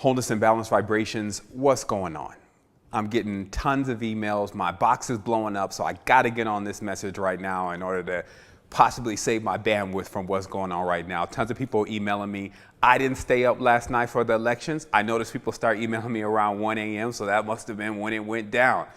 Wholeness and Balanced Vibrations, what's going on? I'm getting tons of emails. My box is blowing up, so I got to get on this message right now in order to possibly save my bandwidth from what's going on right now. Tons of people emailing me. I didn't stay up last night for the elections. I noticed people start emailing me around 1 a.m., so that must have been when it went down.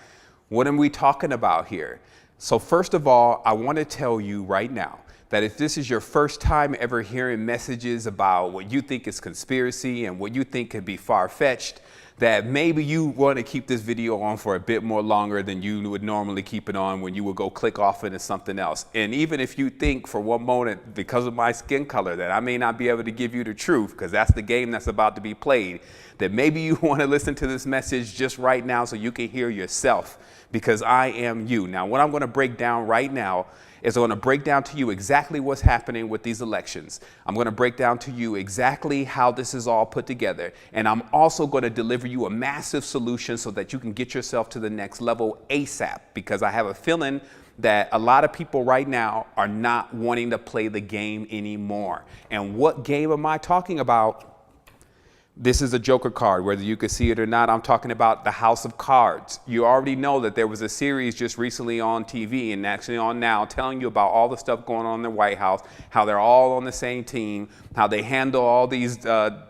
What are we talking about here? So first of all, I want to tell you right now that if this is your first time ever hearing messages about what you think is conspiracy and what you think could be far-fetched, that maybe you want to keep this video on for a bit more longer than you would normally keep it on when you would go click off into something else. And even if you think for one moment, because of my skin color, that I may not be able to give you the truth, because that's the game that's about to be played, that maybe you want to listen to this message just right now so you can hear yourself, because I am you. Now, what I'm going to break down right now is I'm going to break down to you exactly what's happening with these elections. I'm going to break down to you exactly how this is all put together. And I'm also going to deliver you a massive solution so that you can get yourself to the next level ASAP, because I have a feeling that a lot of people right now are not wanting to play the game anymore. And what game am I talking about? This is a Joker card, whether you can see it or not. I'm talking about the House of Cards. You already know that there was a series just recently on TV and actually on now telling you about all the stuff going on in the White House, how they're all on the same team, how they handle all these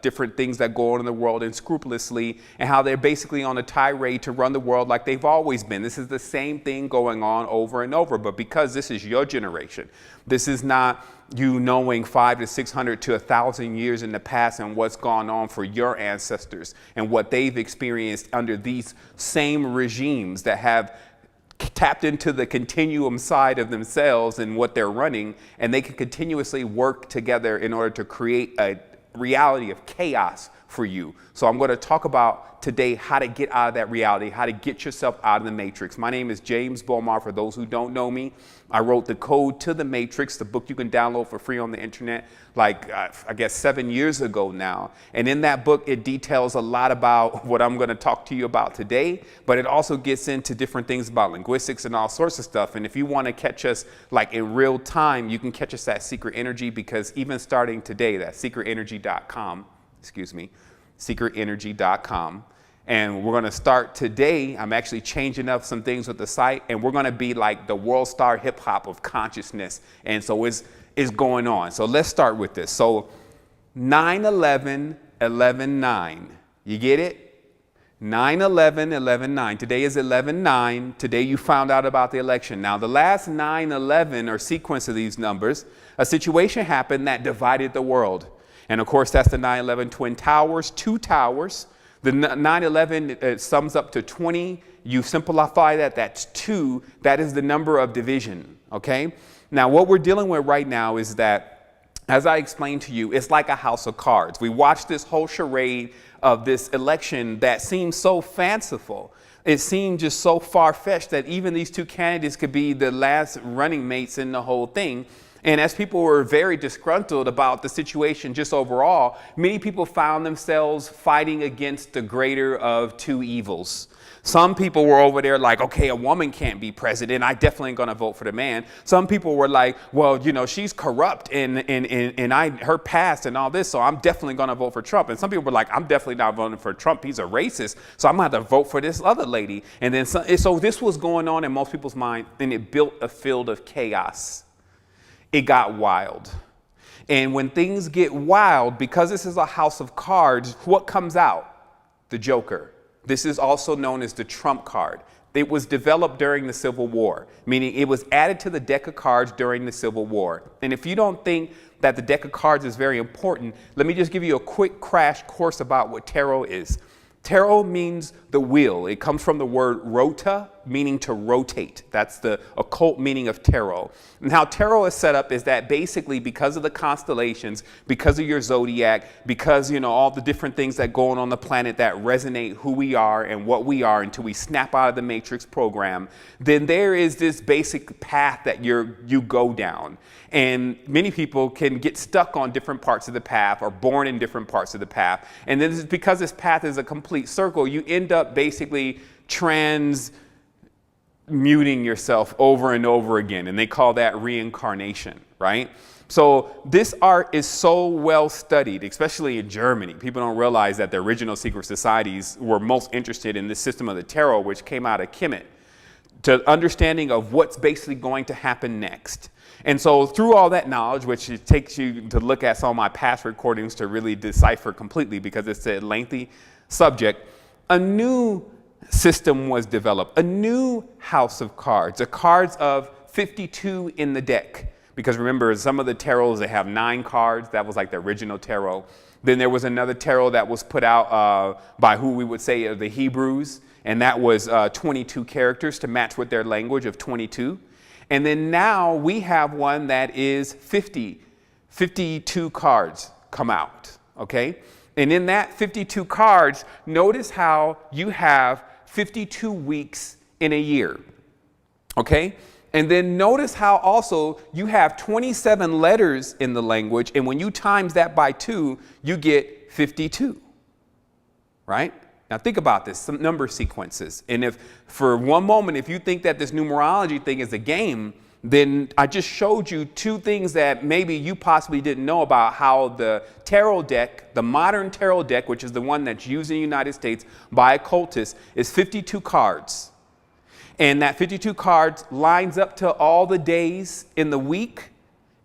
different things that go on in the world unscrupulously, and how they're basically on a tirade to run the world like they've always been. This is the same thing going on over and over, but because this is your generation, this is not you knowing 500 to 600 to 1,000 years in the past and what's gone on for your ancestors and what they've experienced under these same regimes that have tapped into the continuum side of themselves and what they're running, and they can continuously work together in order to create a reality of chaos for you. So I'm going to talk about today how to get out of that reality, how to get yourself out of the matrix. My name is James Bomar. For those who don't know me, I wrote The Code to the Matrix, the book you can download for free on the internet, like I guess 7 years ago now. And in that book, it details a lot about what I'm going to talk to you about today, but it also gets into different things about linguistics and all sorts of stuff. And if you want to catch us like in real time, you can catch us at Secret Energy, because even starting today, that's secretenergy.com, secretenergy.com. And we're going to start today. I'm actually changing up some things with the site, and we're going to be like the world star hip hop of consciousness. And so it's going on. So let's start with this. So 9/11/11/9. You get it? 9/11/11/9. Today is 11/9. Today you found out about the election. Now, the last 9/11 or sequence of these numbers, a situation happened that divided the world. And of course, that's the 9/11 Twin Towers, 2 towers. The 9/11 sums up to 20. You simplify that, that's 2. That is the number of division, okay? Now, what we're dealing with right now is that, as I explained to you, it's like a house of cards. We watched this whole charade of this election that seemed so fanciful. It seemed just so far-fetched that even these 2 candidates could be the last running mates in the whole thing. And as people were very disgruntled about the situation just overall, many people found themselves fighting against the greater of 2 evils. Some people were over there like, okay, a woman can't be president. I definitely ain't going to vote for the man. Some people were like, well, you know, she's corrupt and her past and all this, so I'm definitely going to vote for Trump. And some people were like, I'm definitely not voting for Trump. He's a racist, so I'm going to have to vote for this other lady. And then so this was going on in most people's mind, and it built a field of chaos. It got wild. And when things get wild, because this is a house of cards, what comes out? The Joker. This is also known as the Trump card. It was developed during the Civil War, meaning it was added to the deck of cards during the Civil War. And if you don't think that the deck of cards is very important, let me just give you a quick crash course about what tarot is. Tarot means the wheel. It comes from the word rota, meaning to rotate. That's the occult meaning of tarot. And how tarot is set up is that basically because of the constellations, because of your zodiac, because, you know, all the different things that go on the planet that resonate who we are and what we are until we snap out of the matrix program, then there is this basic path that you go down. And many people can get stuck on different parts of the path or born in different parts of the path. And then because this path is a complete circle, you end up basically transmuting yourself over and over again. And they call that reincarnation, right? So this art is so well studied, especially in Germany. People don't realize that the original secret societies were most interested in this system of the tarot, which came out of Kemet, to understanding of what's basically going to happen next. And so through all that knowledge, which it takes you to look at some of my past recordings to really decipher completely because it's a lengthy subject, a new system was developed, a new house of cards, the cards of 52 in the deck. Because remember, some of the tarots, they have 9 cards. That was like the original tarot. Then there was another tarot that was put out by who we would say are the Hebrews. And that was 22 characters to match with their language of 22. And then now we have one that is 52 cards come out, okay? And in that 52 cards, notice how you have 52 weeks in a year, okay? And then notice how also you have 27 letters in the language, and when you times that by 2, you get 52, right? Now think about this, some number sequences. And if for one moment, if you think that this numerology thing is a game, then I just showed you 2 things that maybe you possibly didn't know about how the tarot deck, the modern tarot deck, which is the one that's used in the United States by occultists, is 52 cards. And that 52 cards lines up to all the days in the week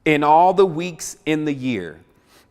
and all the weeks in the year.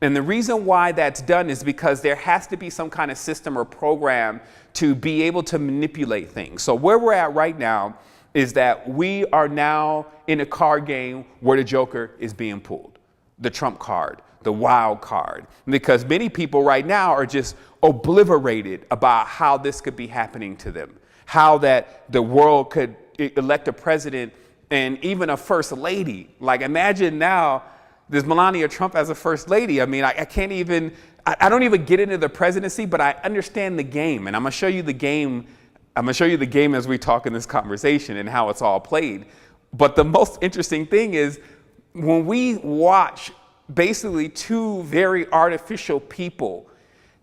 And the reason why that's done is because there has to be some kind of system or program to be able to manipulate things. So where we're at right now is that we are now in a card game where the Joker is being pulled, the Trump card, the wild card, because many people right now are just obliterated about how this could be happening to them. How that the world could elect a president and even a first lady. Like imagine now there's Melania Trump as a first lady. I mean, I can't even, I don't even get into the presidency, but I understand the game. And I'm gonna show you the game. I'm gonna show you the game as we talk in this conversation and how it's all played. But the most interesting thing is when we watch basically 2 very artificial people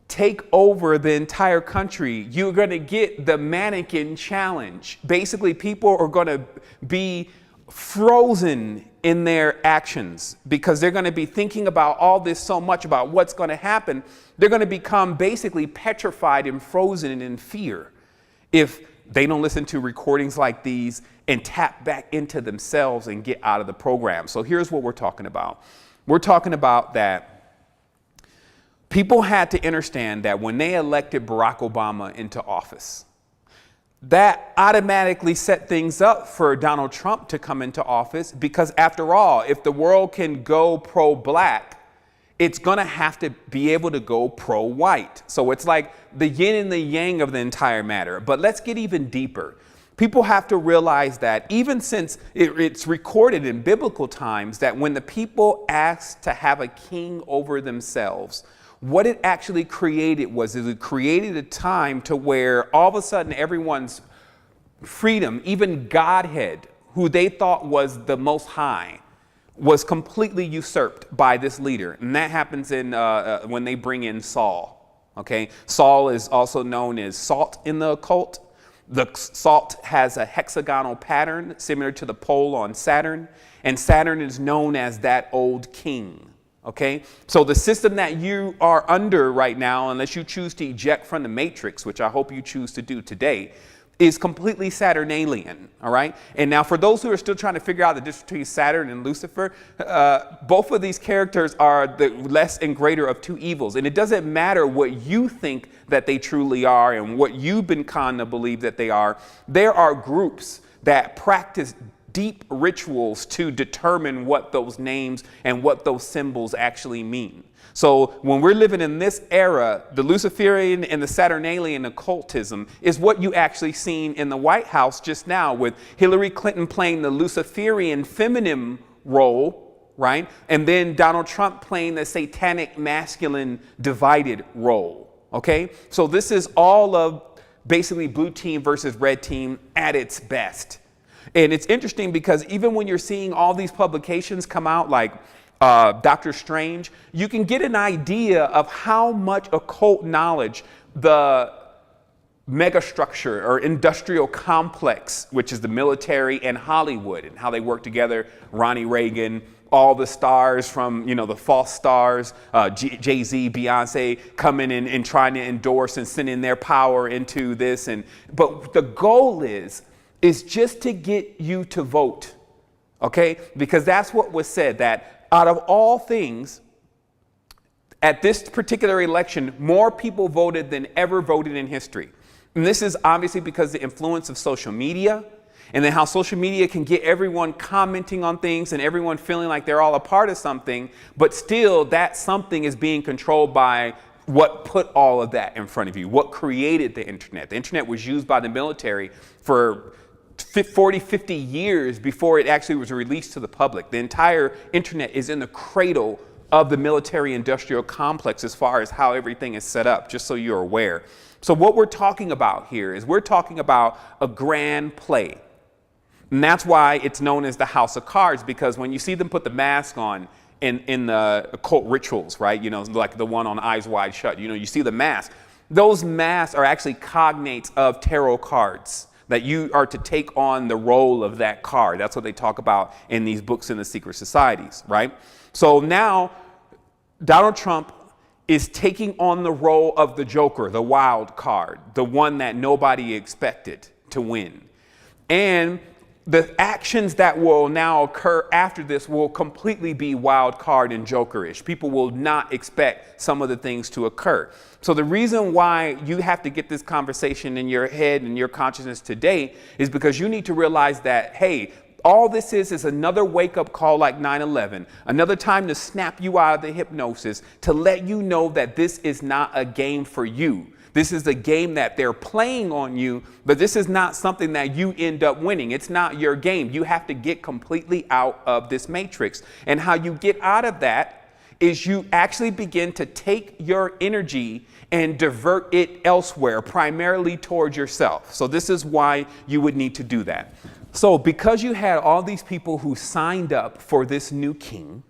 take over the entire country, you're going to get the mannequin challenge. Basically, people are going to be frozen in their actions because they're going to be thinking about all this so much about what's going to happen. They're going to become basically petrified and frozen in fear if they don't listen to recordings like these and tap back into themselves and get out of the program. So here's what we're talking about. We're talking about that people had to understand that when they elected Barack Obama into office, that automatically set things up for Donald Trump to come into office because after all, if the world can go pro-black, it's going to have to be able to go pro-white. So it's like the yin and the yang of the entire matter. But let's get even deeper. People have to realize that even since it's recorded in biblical times that when the people asked to have a king over themselves, what it actually created was it created a time to where all of a sudden everyone's freedom, even Godhead, who they thought was the most high, was completely usurped by this leader. And that happens in when they bring in Saul. Okay, Saul is also known as Salt in the occult. The salt has a hexagonal pattern similar to the pole on Saturn, and Saturn is known as that old king. Okay, so the system that you are under right now, unless you choose to eject from the matrix, which I hope you choose to do today, is completely Saturnalian. All right. And now for those who are still trying to figure out the difference between Saturn and Lucifer, both of these characters are the less and greater of 2 evils. And it doesn't matter what you think that they truly are and what you've been conned to believe that they are. There are groups that practice deep rituals to determine what those names and what those symbols actually mean. So when we're living in this era, the Luciferian and the Saturnalian occultism is what you actually seen in the White House just now with Hillary Clinton playing the Luciferian feminine role, right? And then Donald Trump playing the satanic masculine divided role, okay? So this is all of basically blue team versus red team at its best. And it's interesting because even when you're seeing all these publications come out like Dr. Strange, you can get an idea of how much occult knowledge the megastructure or industrial complex, which is the military and Hollywood and how they work together, Ronnie Reagan, all the stars from, the false stars, Jay-Z, Beyonce, coming in and trying to endorse and sending their power into this. But the goal is just to get you to vote, okay? Because that's what was said, that out of all things, at this particular election, more people voted than ever voted in history. And this is obviously because of the influence of social media, and then how social media can get everyone commenting on things and everyone feeling like they're all a part of something, but still that something is being controlled by what put all of that in front of you, what created the internet. The internet was used by the military for 40, 50 years before it actually was released to the public. The entire internet is in the cradle of the military industrial complex as far as how everything is set up, just so you're aware. So what we're talking about here is we're talking about a grand play. And that's why it's known as the House of Cards, because when you see them put the mask on in the occult rituals, right? Like the one on Eyes Wide Shut, you see the mask. Those masks are actually cognates of tarot cards, that you are to take on the role of that card. That's what they talk about in these books in the secret societies, right? So now Donald Trump is taking on the role of the Joker, the wild card, the one that nobody expected to win. And the actions that will now occur after this will completely be wild card and Jokerish. People will not expect some of the things to occur. So the reason why you have to get this conversation in your head and your consciousness today is because you need to realize that, hey, all this is another wake-up call like 9/11, another time to snap you out of the hypnosis, to let you know that this is not a game for you. This is a game that they're playing on you, but this is not something that you end up winning. It's not your game. You have to get completely out of this matrix. And how you get out of that is you actually begin to take your energy and divert it elsewhere, primarily towards yourself. So this is why you would need to do that. So because you had all these people who signed up for this new king,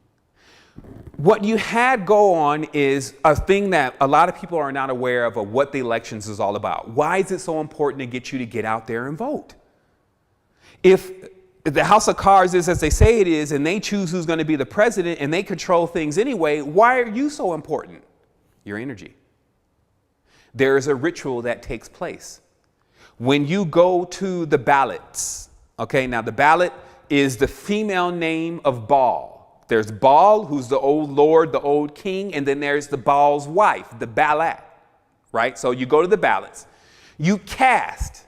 what you had go on is a thing that a lot of people are not aware of what the elections is all about. Why is it so important to get you to get out there and vote? If the House of Cards is as they say it is, and they choose who's going to be the president and they control things anyway, why are you so important? Your energy. There is a ritual that takes place. When you go to the ballots, okay, now the ballot is the female name of Baal. There's Baal, who's the old lord, the old king, and then there's the Baal's wife, the Baalat, right? So you go to the ballots. You cast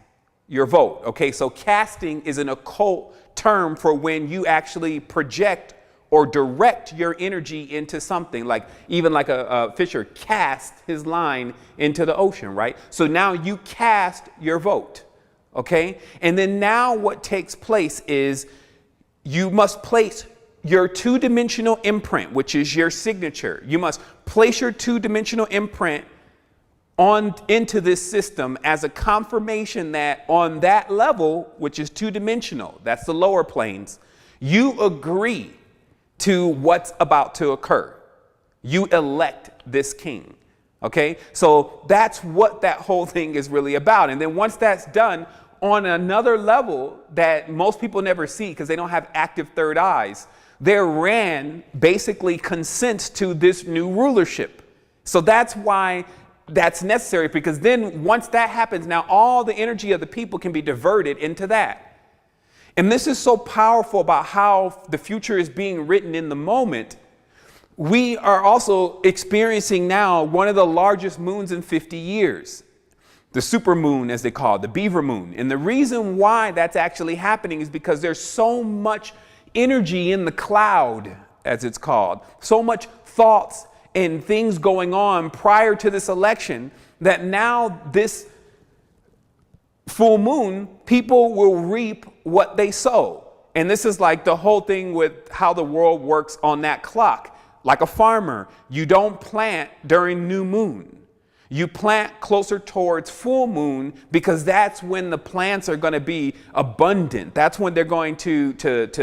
your vote, okay? So casting is an occult term for when you actually project or direct your energy into something, like even like a fisher cast his line into the ocean, right? So now you cast your vote, okay? And then now what takes place is you must place your two-dimensional imprint, which is your signature. You must place your two-dimensional imprint into this system as a confirmation that on that level, which is two-dimensional, that's the lower planes, you agree to what's about to occur. You elect this king. Okay, so that's what that whole thing is really about. And then once that's done, on another level that most people never see because they don't have active third eyes, their RAND basically consents to this new rulership. So that's why that's necessary, because then once that happens, now all the energy of the people can be diverted into that. And this is so powerful about how the future is being written in the moment. We are also experiencing now one of the largest moons in 50 years. The super moon, as they call it, the beaver moon. And the reason why that's actually happening is because there's so much energy in the cloud, as it's called, so much thoughts and things going on prior to this election that now this full moon, people will reap what they sow. And this is like the whole thing with how the world works on that clock. Like a farmer, you don't plant during new moon. You plant closer towards full moon because that's when the plants are going to be abundant. That's when they're going to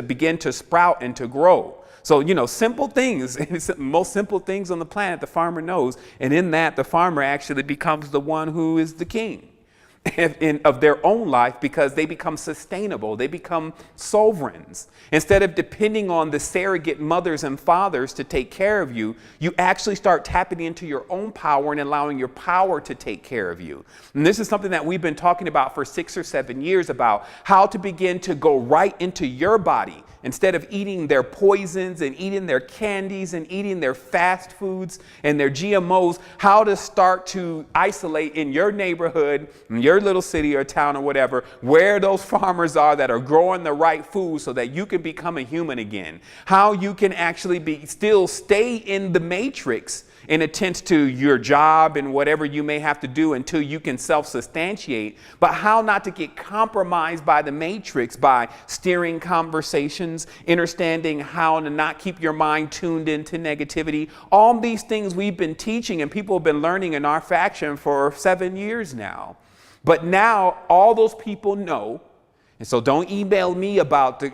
begin to sprout and to grow. So, simple things, most simple things on the planet, the farmer knows. And in that, the farmer actually becomes the one who is the king. of their own life because they become sustainable. They become sovereigns. Instead of depending on the surrogate mothers and fathers to take care of you, you actually start tapping into your own power and allowing your power to take care of you. And this is something that we've been talking about for 6 or 7 years, about how to begin to go right into your body. Instead of eating their poisons and eating their candies and eating their fast foods and their GMOs, how to start to isolate in your neighborhood, in your little city or town or whatever, where those farmers are that are growing the right food so that you can become a human again. How you can actually still stay in the matrix in attendance to your job and whatever you may have to do until you can self-substantiate, but how not to get compromised by the matrix by steering conversations, understanding how to not keep your mind tuned into negativity. All these things we've been teaching and people have been learning in our faction for 7 years now. But now all those people know. And so don't email me about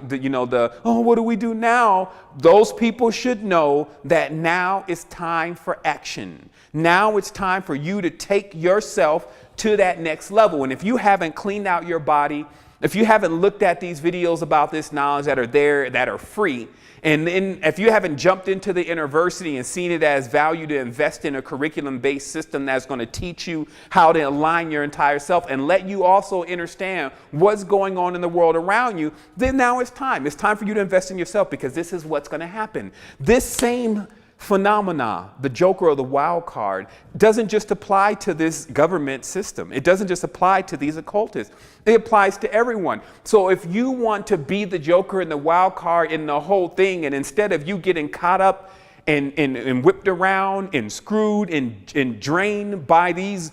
oh, what do we do now? Those people should know that now it's time for action. Now it's time for you to take yourself to that next level. And if you haven't cleaned out your body, if you haven't looked at these videos about this knowledge that are there, that are free, and then if you haven't jumped into the university and seen it as value to invest in a curriculum-based system that's going to teach you how to align your entire self and let you also understand what's going on in the world around you, then now it's time. It's time for you to invest in yourself, because this is what's going to happen. This same phenomena, the joker or the wild card, doesn't just apply to this government system. It doesn't just apply to these occultists. It applies to everyone. So if you want to be the joker and the wild card in the whole thing, and instead of you getting caught up and whipped around and screwed and drained by these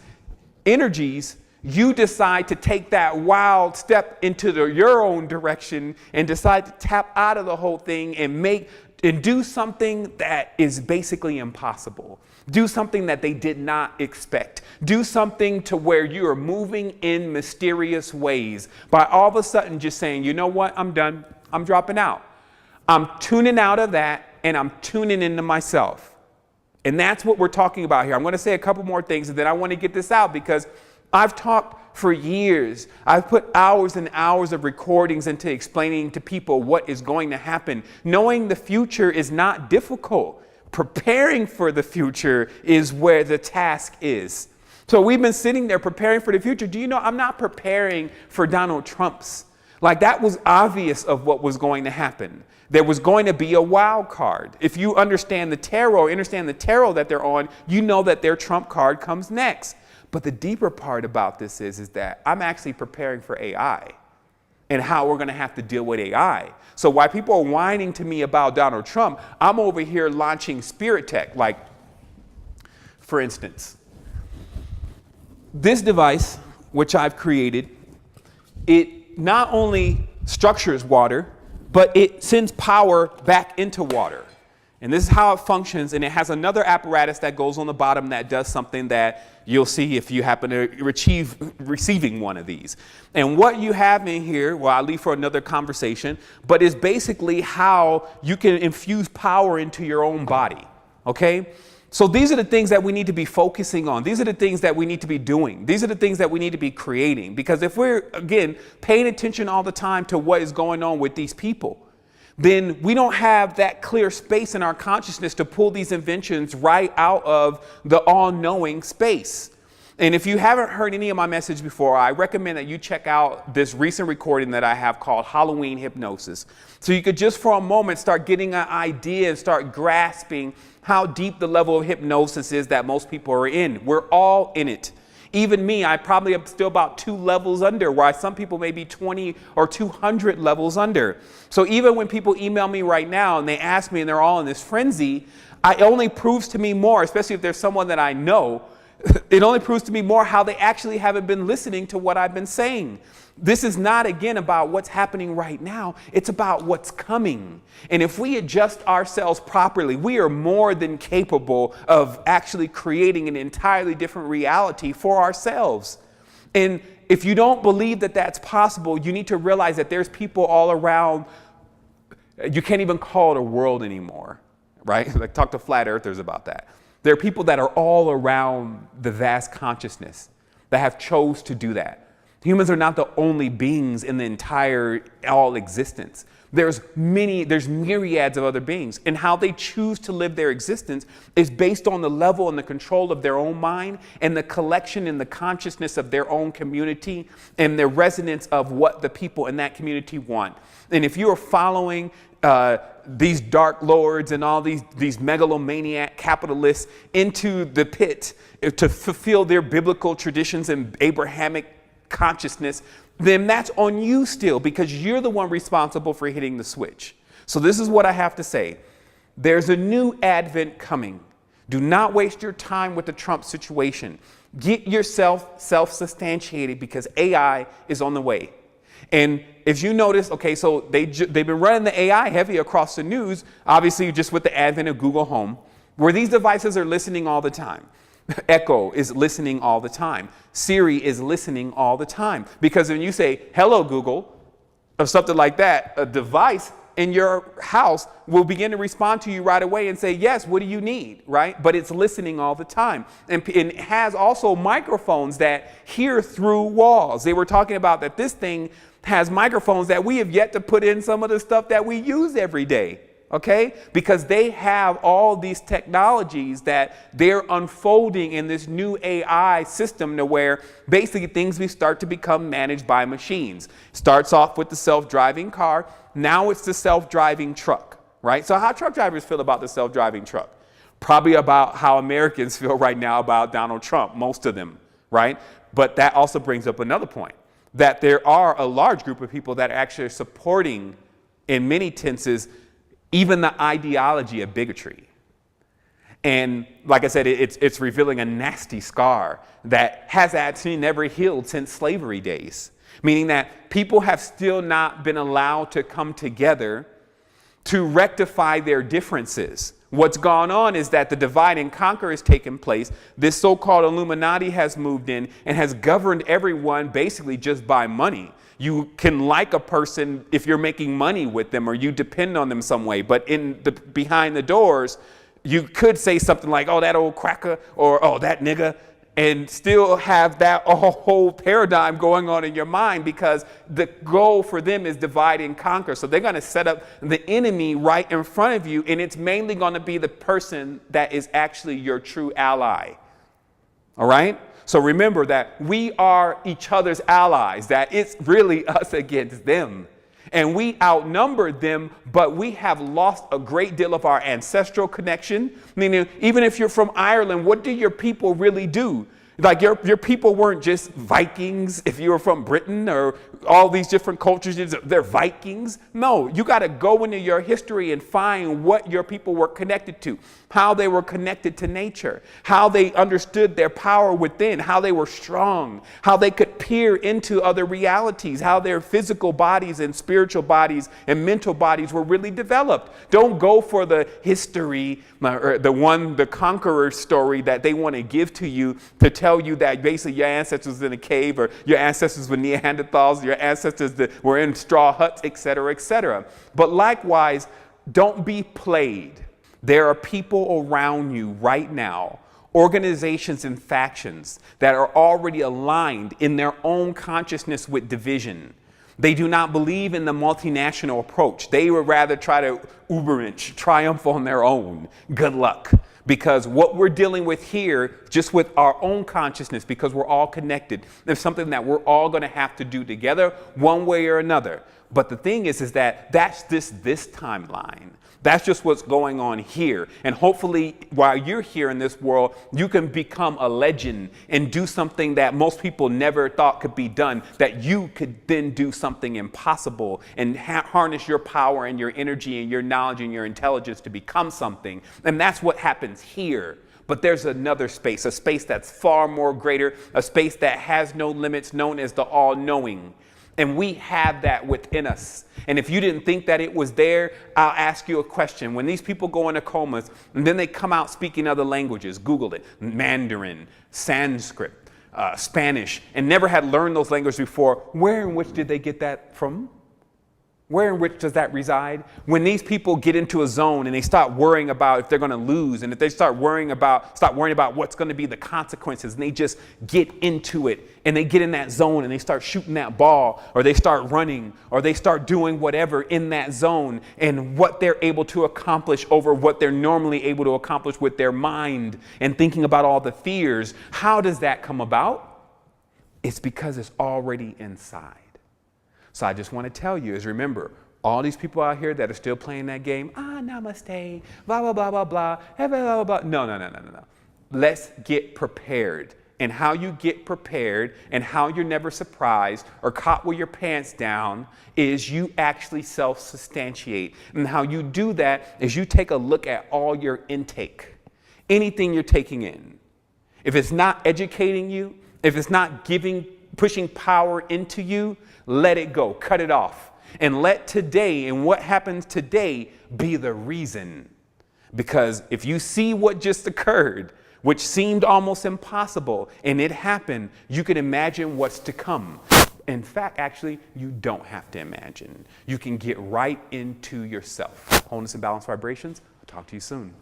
energies, you decide to take that wild step into your own direction and decide to tap out of the whole thing and do something that is basically impossible. Do something that they did not expect. Do something to where you are moving in mysterious ways by all of a sudden just saying, you know what, I'm done. I'm dropping out. I'm tuning out of that and I'm tuning into myself. And that's what we're talking about here. I'm going to say a couple more things and then I want to get this out, because I've talked for years. I've put hours and hours of recordings into explaining to people what is going to happen. Knowing the future is not difficult. Preparing for the future is where the task is. So we've been sitting there preparing for the future. Do you know, I'm not preparing for Donald Trump's. Like, that was obvious of what was going to happen. There was going to be a wild card. If you understand the tarot that they're on, you know that their Trump card comes next. But the deeper part about this is that I'm actually preparing for AI and how we're going to have to deal with AI. So while people are whining to me about Donald Trump, I'm over here launching spirit tech. Like, for instance, this device, which I've created, it not only structures water, but it sends power back into water. And this is how it functions, and it has another apparatus that goes on the bottom that does something that you'll see if you happen to receiving one of these. And what you have in here, well, I'll leave for another conversation, but is basically how you can infuse power into your own body, okay? So these are the things that we need to be focusing on. These are the things that we need to be doing. These are the things that we need to be creating. Because if we're, again, paying attention all the time to what is going on with these people, then we don't have that clear space in our consciousness to pull these inventions right out of the all-knowing space. And if you haven't heard any of my message before, I recommend that you check out this recent recording that I have called Halloween Hypnosis. So you could just for a moment start getting an idea and start grasping how deep the level of hypnosis is that most people are in. We're all in it. Even me, I probably am still about 2 levels under, while some people may be 20 or 200 levels under. So even when people email me right now and they ask me and they're all in this frenzy, it only proves to me more, especially if there's someone that I know, it only proves to me more how they actually haven't been listening to what I've been saying. This is not, again, about what's happening right now. It's about what's coming. And if we adjust ourselves properly, we are more than capable of actually creating an entirely different reality for ourselves. And if you don't believe that that's possible, you need to realize that there's people all around. You can't even call it a world anymore, right? Like, talk to flat earthers about that. There are people that are all around the vast consciousness that have chose to do that. Humans are not the only beings in the entire all existence. There's myriads of other beings, and how they choose to live their existence is based on the level and the control of their own mind and the collection and the consciousness of their own community and the resonance of what the people in that community want. And if you are following these dark lords and all these megalomaniac capitalists into the pit to fulfill their biblical traditions and Abrahamic consciousness, then that's on you still, because you're the one responsible for hitting the switch. So this is what I have to say. There's a new advent coming. Do not waste your time with the Trump situation. Get yourself self-substantiated, because AI is on the way. And if you notice, okay, so they've been running the AI heavy across the news, obviously just with the advent of Google Home, where these devices are listening all the time. Echo is listening all the time. Siri is listening all the time. Because when you say, hello, Google, or something like that, a device in your house will begin to respond to you right away and say, yes, what do you need, right? But it's listening all the time. And it has also microphones that hear through walls. They were talking about that this thing has microphones that we have yet to put in some of the stuff that we use every day. Okay, because they have all these technologies that they're unfolding in this new AI system, to where basically things will start to become managed by machines. Starts off with the self-driving car. Now it's the self-driving truck, right? So how truck drivers feel about the self-driving truck? Probably about how Americans feel right now about Donald Trump, most of them, right? But that also brings up another point, that there are a large group of people that are actually supporting, in many tenses, even the ideology of bigotry. And like I said, it's revealing a nasty scar that has actually never healed since slavery days. Meaning that people have still not been allowed to come together to rectify their differences. What's gone on is that the divide and conquer has taken place. This so-called Illuminati has moved in and has governed everyone basically just by money. You can like a person if you're making money with them, or you depend on them some way. But behind the doors, you could say something like, oh, that old cracker, or oh, that nigga, and still have that whole paradigm going on in your mind, because the goal for them is divide and conquer. So they're going to set up the enemy right in front of you, and it's mainly going to be the person that is actually your true ally. All right? So remember that we are each other's allies, that it's really us against them. And we outnumber them, but we have lost a great deal of our ancestral connection. Meaning, even if you're from Ireland, what do your people really do? Like your people weren't just Vikings. If you were from Britain or all these different cultures, they're Vikings. No, you got to go into your history and find what your people were connected to, how they were connected to nature, how they understood their power within, how they were strong, how they could peer into other realities, how their physical bodies and spiritual bodies and mental bodies were really developed. Don't go for the history, or the conqueror story that they want to give to you to tell you that basically your ancestors were in a cave, or your ancestors were Neanderthals, your ancestors that were in straw huts, etc., etc. But likewise, don't be played. There are people around you right now, organizations and factions that are already aligned in their own consciousness with division. They do not believe in the multinational approach. They would rather try to Ubermensch, triumph on their own. Good luck. Because what we're dealing with here, just with our own consciousness, because we're all connected, there's something that we're all going to have to do together one way or another. But the thing is that that's this timeline. That's just what's going on here. And hopefully, while you're here in this world, you can become a legend and do something that most people never thought could be done, that you could then do something impossible and harness your power and your energy and your knowledge and your intelligence to become something. And that's what happens here. But there's another space, a space that's far more greater, a space that has no limits, known as the all-knowing. And we have that within us. And if you didn't think that it was there, I'll ask you a question. When these people go into comas and then they come out speaking other languages, Google it, Mandarin, Sanskrit, Spanish, and never had learned those languages before, where and which did they get that from? Where in which does that reside? When these people get into a zone and they start worrying about if they're going to lose, and if they start worrying about what's going to be the consequences, and they just get into it and they get in that zone and they start shooting that ball, or they start running, or they start doing whatever in that zone, and what they're able to accomplish over what they're normally able to accomplish with their mind and thinking about all the fears. How does that come about? It's because it's already inside. So I just want to tell you is remember, all these people out here that are still playing that game, namaste, blah, blah, blah, blah, blah, blah, blah, blah. No. Let's get prepared. And how you get prepared and how you're never surprised or caught with your pants down is you actually self-substantiate. And how you do that is you take a look at all your intake, anything you're taking in. If it's not educating you, if it's not pushing power into you, let it go, cut it off. And let today and what happens today be the reason. Because if you see what just occurred, which seemed almost impossible, and it happened, you can imagine what's to come. In fact, actually, you don't have to imagine. You can get right into yourself. Wholeness and Balance Vibrations. I'll talk to you soon.